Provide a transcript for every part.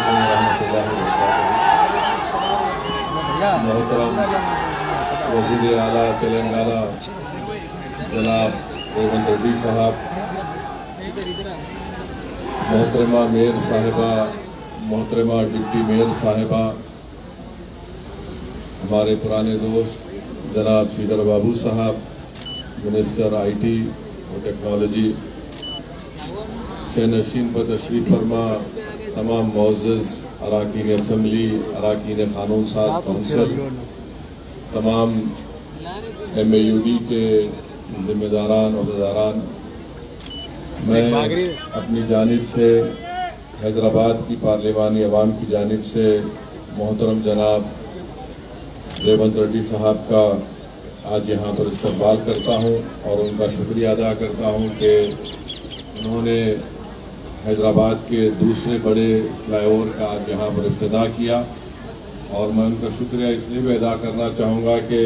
علیکم ورحمۃ اللہ وبرکاتہ۔ محترم وزیر اعلیٰ تلنگانہ جناب ریونت ریڈی صاحب، محترمہ میئر صاحبہ، محترمہ ڈپٹی میئر صاحبہ، ہمارے پرانے دوست جناب سیدر بابو صاحب، منسٹر آئی ٹی اور ٹیکنالوجی، شہنشین پر تشریف فرما تمام معزز اراکین اسمبلی، اراکین قانون ساز کونسل، تمام ایم اے یو ڈی کے ذمہ داران اور عہدیداران، میں اپنی جانب سے حیدرآباد کی پارلیمانی عوام کی جانب سے محترم جناب ریونت ریڈی صاحب کا آج یہاں پر استقبال کرتا ہوں اور ان کا شکریہ ادا کرتا ہوں کہ انہوں نے حیدرآباد کے دوسرے بڑے فلائی اوور کا آج یہاں پر افتتاح کیا، اور میں ان کا شکریہ اس لیے بھی ادا کرنا چاہوں گا کہ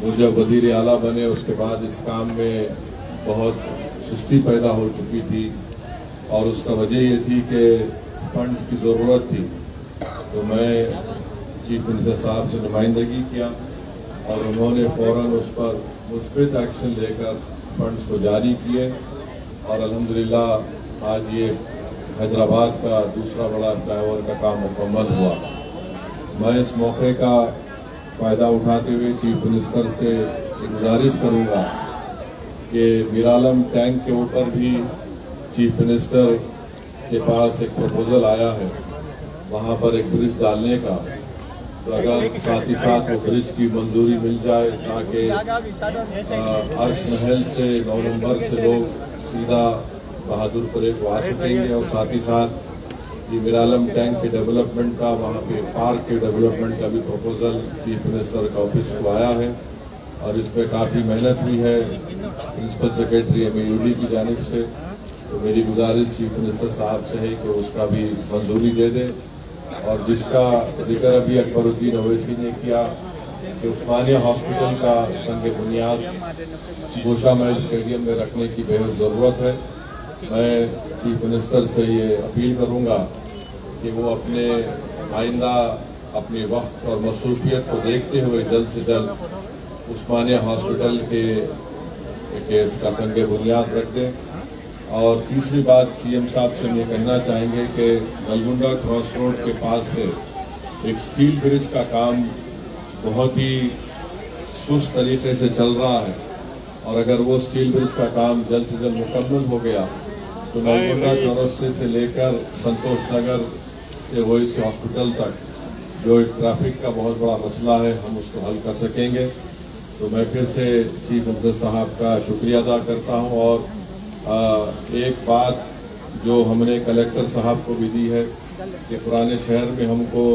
وہ جب وزیر اعلیٰ بنے اس کے بعد اس کام میں بہت سستی پیدا ہو چکی تھی، اور اس کا وجہ یہ تھی کہ فنڈز کی ضرورت تھی۔ تو میں چیف منسٹر صاحب سے نمائندگی کیا اور انہوں نے فوراً اس پر مثبت ایکشن لے کر فنڈز کو جاری کیے، اور الحمدللہ آج یہ حیدرآباد کا دوسرا بڑا فلائی اوور کا کام مکمل ہوا۔ میں اس موقع کا فائدہ اٹھاتے ہوئے چیف منسٹر سے گزارش کروں گا کہ میرالم ٹینک کے اوپر بھی چیف منسٹر کے پاس ایک پروپوزل آیا ہے وہاں پر ایک برج ڈالنے کا، تو اگر ساتھ ہی ساتھ وہ برج کی منظوری مل جائے تاکہ عرش محل سے 9 نمبر سے لوگ سیدھا بہادر پورے کو آ سکیں گے، اور ساتھ ہی ساتھ یہ میرالم ٹینک کے ڈیولپمنٹ کا، وہاں پہ پارک کے ڈیولپمنٹ کا بھی پروپوزل چیف منسٹر کا آفس کو آیا ہے، اور اس پہ کافی محنت ہوئی ہے پرنسپل سیکریٹری ایم اے یو ڈی کی جانب سے۔ تو میری گزارش چیف منسٹر صاحب سے ہے کہ اس کا بھی منظوری دے دے، اور جس کا ذکر ابھی اکبر الدین اویسی نے کیا کہ عثمانیہ ہاسپٹل کا سنگ بنیاد گوشہ محل اسٹیڈیم میں رکھنے کی بے حد ضرورت ہے۔ میں چیف منسٹر سے یہ اپیل کروں گا کہ وہ اپنے آئندہ اپنے وقت اور مصروفیت کو دیکھتے ہوئے جلد سے جلد عثمانیہ ہاسپٹل کے اس کا سنگ بنیاد رکھ دیں۔ اور تیسری بات سی ایم صاحب سے یہ کہنا چاہیں گے کہ نلگنڈا کراس روڈ کے پاس سے ایک سٹیل برج کا کام بہت ہی سست طریقے سے چل رہا ہے، اور اگر وہ سٹیل برج کا کام جلد سے جلد مکمل ہو گیا تو نلگنڈا چورسے سے لے کر سنتوش نگر سے اویسی ہاسپٹل تک جو ایک ٹریفک کا بہت بڑا مسئلہ ہے ہم اس کو حل کر سکیں گے۔ تو میں پھر سے چیف منسٹر صاحب کا شکریہ ادا کرتا ہوں، اور ایک بات جو ہم نے کلیکٹر صاحب کو بھی دی ہے کہ پرانے شہر میں ہم کو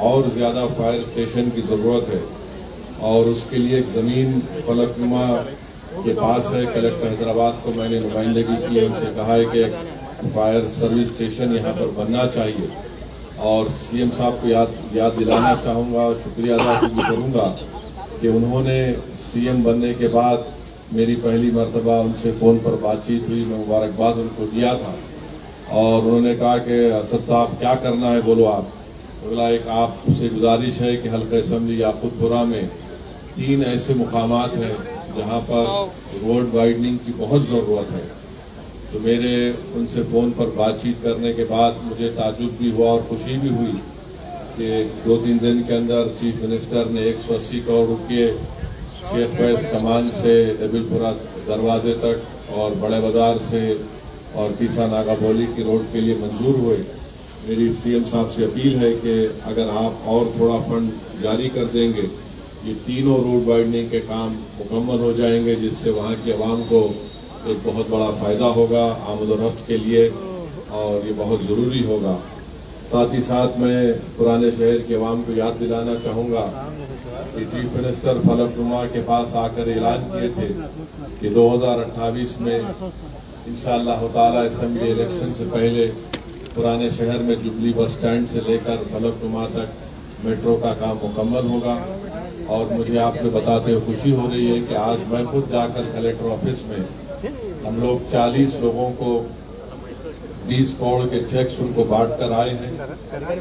اور زیادہ فائر اسٹیشن کی ضرورت ہے، اور اس کے لیے ایک زمین فلک نما کے پاس ہے۔ کلیکٹر حیدرآباد کو میں نے نمائندگی کی، ان سے کہا ہے کہ ایک فائر سروس اسٹیشن یہاں پر بننا چاہیے، اور سی ایم صاحب کو یاد دلانا چاہوں گا اور شکریہ ادا کروں گا کہ انہوں نے سی ایم بننے کے بعد میری پہلی مرتبہ ان سے فون پر بات چیت ہوئی، میں مبارکباد ان کو دیا تھا، اور انہوں نے کہا کہ اسد صاحب کیا کرنا ہے بولو آپ۔ بولا ایک آپ سے گزارش ہے کہ حلقہ اسمبلی یاقوت پورہ میں 3 ایسے مقامات ہیں جہاں پر روڈ وائڈننگ کی بہت ضرورت ہے۔ تو میرے ان سے فون پر بات چیت کرنے کے بعد مجھے تعجب بھی ہوا اور خوشی بھی ہوئی کہ 2-3 دن کے اندر چیف منسٹر نے 180 کروڑ روپے شیخ فیض کمان سے ڈبل پورہ دروازے تک اور بڑے بازار سے اور تیسا ناگا بولی کی روڈ کے لیے منظور ہوئے۔ میری سی ایم صاحب سے اپیل ہے کہ اگر آپ اور تھوڑا فنڈ جاری کر دیں گے یہ تینوں روڈ وائڈننگ کے کام مکمل ہو جائیں گے، جس سے وہاں کی عوام کو ایک بہت بڑا فائدہ ہوگا آمد و رفت کے لیے، اور یہ بہت ضروری ہوگا۔ ساتھ ہی ساتھ میں پرانے شہر کے عوام کو یاد دلانا چاہوں گا کہ چیف منسٹر فلک نما کے پاس آ کر اعلان کیے تھے کہ 2028 میں انشاءاللہ تعالی اسمبلی الیکشن سے پہلے پرانے شہر میں جبلی بس سٹینڈ سے لے کر فلک نما تک میٹرو کا کام مکمل ہوگا، اور مجھے آپ کو بتاتے ہوئے خوشی ہو رہی ہے کہ آج میں خود جا کر کلیکٹر آفس میں ہم لوگ 40 لوگوں کو 20 करोड़ के चेक्स उनको बांट कर आए हैं।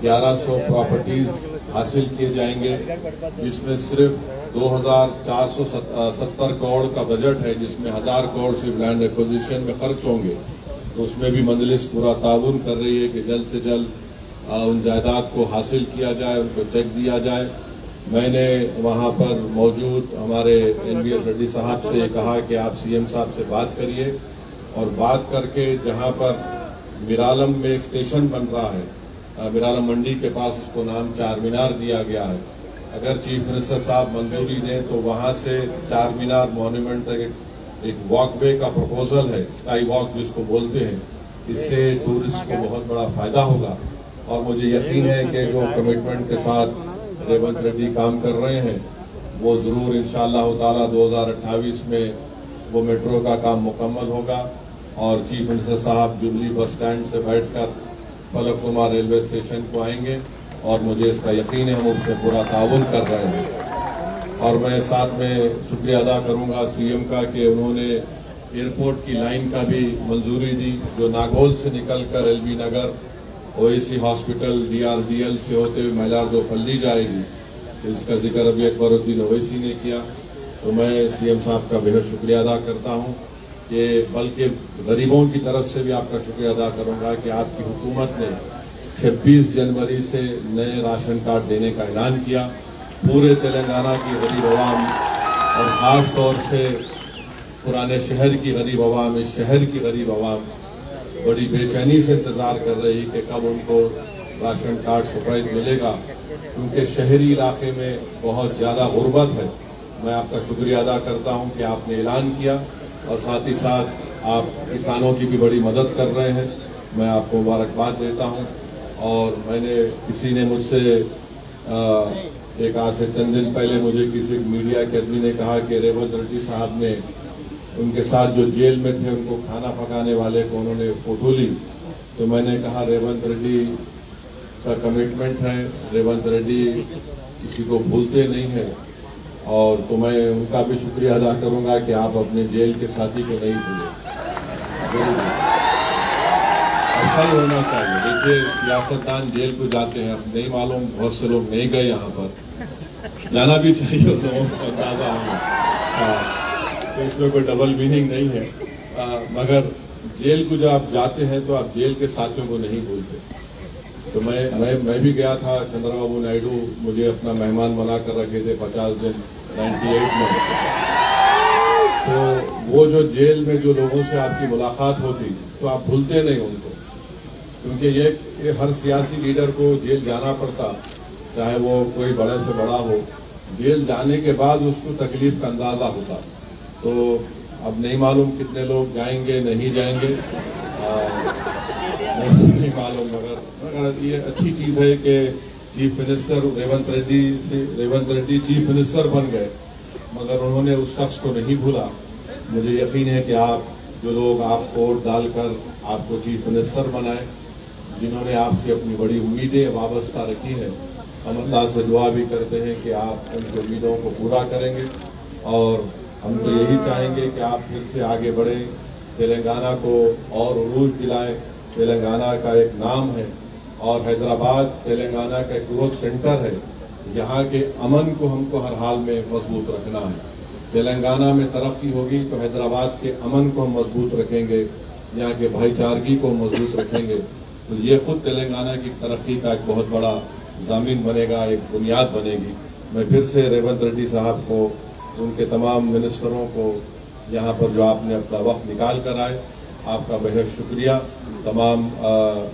1100 प्रॉपर्टीज हासिल किए जाएंगे, जिसमें सिर्फ 2470 करोड़ का बजट है, जिसमें 1000 करोड़ सिर्फ लैंड एक्विजिशन में खर्च होंगे। तो उसमें भी मजलिस पूरा ताउन कर रही है कि जल्द से जल्द उन जायदाद को हासिल किया जाए, उनको चेक दिया जाए। मैंने वहां पर मौजूद हमारे NVS रेड्डी साहब से कहा कि आप CM साहब से बात करिए और बात करके जहां पर मिरालम में एक स्टेशन बन रहा है, मिरालम मंडी के पास, उसको नाम चार मीनार दिया गया है। अगर चीफ मिनिस्टर साहब मंजूरी दें तो वहां से चार मीनार मॉन्यूमेंट तक एक वॉकवे का प्रपोजल है, स्काई वॉक जिसको बोलते हैं। इससे टूरिस्ट को बहुत बड़ा फायदा होगा और मुझे यकीन है कि जो कमिटमेंट के साथ रेवंत रेड्डी काम कर रहे हैं वो जरूर इंशाअल्लाह ताला 2028 में वो मेट्रो का काम मुकम्मल होगा और चीफ मिनिस्टर साहब जुबली बस स्टैंड से बैठकर फलक कुमार रेलवे स्टेशन को आएंगे और मुझे इसका यकीन है हम उसमें पूरा ताउन कर रहे हैं। और मैं साथ में शुक्रिया अदा करूंगा CM का कि उन्होंने एयरपोर्ट की लाइन का भी मंजूरी दी, जो नागौल से निकलकर LB नगर OAC हॉस्पिटल DRDL से होते हुए मैलारदोपल्ली जाएगी। तो इसका जिक्र अभी अकबरुद्दीन ओवैसी ने किया, तो मैं CM साहब का बेहद शुक्रिया अदा करता हूं कि बल्कि गरीबों की तरफ से भी आपका शुक्रिया अदा करूंगा कि आपकी हुकूमत ने 26 जनवरी से नए राशन कार्ड देने का ऐलान किया। पूरे तेलंगाना की गरीब अवाम और ख़ास तौर से पुराने शहर की गरीब अवाम, इस शहर की गरीब अवाम बड़ी बेचैनी से इंतज़ार कर रही कि कब उनको राशन कार्ड सफेद मिलेगा, क्योंकि शहरी इलाके में बहुत ज़्यादा गुर्बत है। मैं आपका शुक्रिया अदा करता हूं कि आपने ऐलान किया और साथ ही साथ आप किसानों की भी बड़ी मदद कर रहे हैं। मैं आपको मुबारकबाद देता हूं। और मैंने किसी ने मुझसे एक आज से चंद दिन पहले मुझे किसी मीडिया के आदमी ने कहा कि रेवंत रेड्डी साहब ने उनके साथ जो जेल में थे उनको खाना पकाने वाले को उन्होंने फोटो ली। तो मैंने कहा रेवंत रेड्डी का कमिटमेंट है, रेवंत रेड्डी किसी को भूलते नहीं है। और तो मैं उनका भी शुक्रिया अदा करूंगा कि आप अपने जेल के साथी को नहीं भूले। ऐसा ही होना चाहिए। देखिए सियासतदान जेल को जाते हैं, अब नहीं मालूम बहुत से लोग नहीं गए, यहाँ पर जाना भी चाहिए, लोगों को अंदाजा होगा। तो इसमें कोई डबल मीनिंग नहीं है, मगर जेल को जब आप जाते हैं तो आप जेल के साथियों को नहीं भूलते। तो मैं भी गया था, चंद्रबाबू नायडू मुझे अपना मेहमान बना कर रखे थे 50 दिन 98 में। तो वो जो जेल में जो लोगों से आपकी मुलाकात होती तो आप भूलते नहीं उनको, क्योंकि ये हर सियासी लीडर को जेल जाना पड़ता, चाहे वो कोई बड़े से बड़ा हो। जेल जाने के बाद उसको तकलीफ का अंदाजा होता। तो अब नहीं मालूम कितने लोग जाएंगे नहीं जाएंगे, नहीं मालूम, मगर ये अच्छी चीज़ है कि chief minister Revanth Reddy chief minister बन गए, मगर उन्होंने उस शख्स को नहीं भूला। मुझे यकीन है कि आप जो लोग आपको वोट डालकर आपको चीफ मिनिस्टर बनाए, जिन्होंने आपसे अपनी बड़ी उम्मीदें वाबस्ता रखी हैं, हम अल्लाह से दुआ भी करते हैं कि आप उनकी उम्मीदों को पूरा करेंगे। और हम तो यही चाहेंगे कि आप फिर से आगे बढ़ें, तेलंगाना को और उरूज दिलाएं। तेलंगाना का एक नाम है और हैदराबाद तेलंगाना का एक ग्रोथ सेंटर है। यहाँ के अमन को हमको हर हाल में मजबूत रखना है। तेलंगाना में तरक्की होगी तो हैदराबाद के अमन को हम मजबूत रखेंगे, यहाँ के भाईचारगी को मजबूत रखेंगे, तो ये खुद तेलंगाना की तरक्की का एक बहुत बड़ा ज़मीन बनेगा, एक बुनियाद बनेगी। मैं फिर से रेवंत रेड्डी साहब को, उनके तमाम मिनिस्टरों को, यहाँ पर जो आपने अपना वक्त निकाल कर आए, आपका बेहद शुक्रिया। तमाम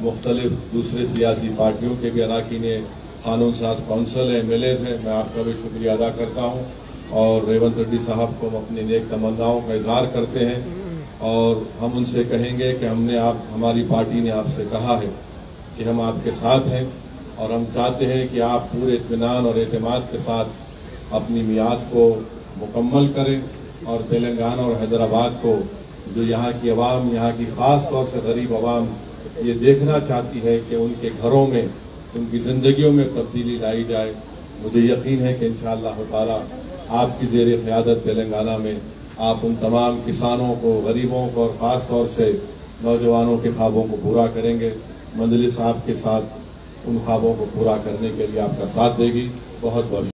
मुख्तलिफ दूसरे सियासी पार्टियों के भी अरकान कानून साज कौंसिल है, MLAs हैं, मैं आपका भी शुक्रिया अदा करता हूँ। और रेवंत रेड्डी साहब को हम अपनी नेक तमन्नाओं का इजहार करते हैं और हम उनसे कहेंगे कि हमारी पार्टी ने आपसे कहा है कि हम आपके साथ हैं और हम चाहते हैं कि आप पूरे इत्मीनान और एतमाद के साथ अपनी मियाद को मुकम्मल करें और तेलंगाना और हैदराबाद को, जो यहाँ की अवाम, यहाँ की ख़ास तौर से गरीब अवाम ये देखना चाहती है कि उनके घरों में, उनकी ज़िंदगियों में तब्दीली लाई जाए। मुझे यकीन है कि इंशाअल्लाह ताला आपकी ज़ेर क़यादत तेलंगाना में आप उन तमाम किसानों को, गरीबों को और ख़ास तौर से नौजवानों के ख्वाबों को पूरा करेंगे। मंजलिस आपके साथ उन ख्वाबों को पूरा करने के लिए आपका साथ देगी। बहुत बहुत